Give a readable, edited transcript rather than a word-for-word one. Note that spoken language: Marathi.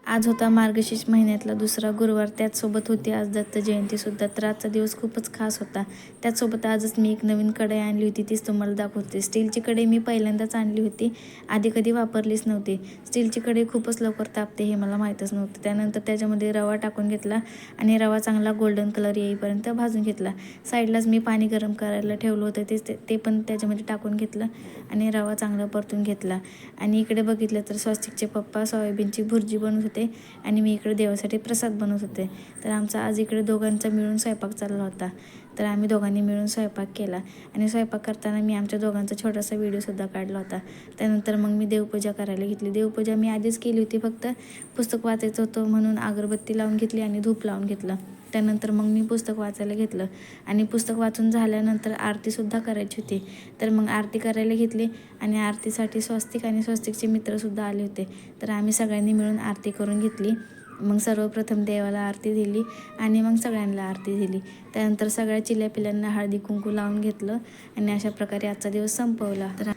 आज होता मार्गशीर्ष महिन्यातला दुसरा गुरुवार, त्याचसोबत होती आज दत्त जयंतीसुद्धा. तर आजचा दिवस खूपच खास होता. त्याचसोबत आजच मी एक नवीन कढई आणली होती, तीच तुम्हाला दाखवते. स्टीलची कढई मी पहिल्यांदाच आणली होती, आधी कधी वापरलीच नव्हती. स्टीलची कढई खूपच लवकर तापते हे मला माहीतच नव्हतं. त्यानंतर त्याच्यामध्ये रवा टाकून घेतला आणि रवा चांगला गोल्डन कलर येईपर्यंत भाजून घेतला. साईडलाच मी पाणी गरम करायला ठेवलं होतं, ते पण त्याच्यामध्ये टाकून घेतलं आणि रवा चांगला परतून घेतला. आणि इकडे बघितलं तर स्वस्तिकचे पप्पा सोयाबीनची भुर्जी बनवत होते आणि मी इकडे देवासाठी प्रसाद बनवत होते. तर आमचा आज इकडे दोघांचा मिळून स्वयंपाक चालला होता. तर आम्ही दोघांनी मिळून स्वयंपाक केला आणि स्वयंपाक करताना मी आमच्या दोघांचा छोटासा व्हिडिओसुद्धा काढला होता. त्यानंतर मग मी देवपूजा करायला घेतली. देवपूजा मी आधीच केली होती, फक्त पुस्तक वाचायचं होतं म्हणून अगरबत्ती लावून घेतली आणि धूप लावून घेतलं. त्यानंतर मग मी पुस्तक वाचायला घेतलं आणि पुस्तक वाचून झाल्यानंतर आरतीसुद्धा करायची होती. तर मग आरती करायला घेतली आणि आरतीसाठी स्वस्तिक आणि स्वस्तिकचे मित्रसुद्धा आले होते. तर आम्ही सगळ्यांनी मिळून आरती करून घेतली. मग सर्वप्रथम देवाला आरती दिली आणि मग सगळ्यांना आरती दिली. त्यानंतर सगळ्या चिल्ल्या पिल्ल्यांना हळदी कुंकू लावून घेतलं आणि अशा प्रकारे आजचा दिवस संपवला. तर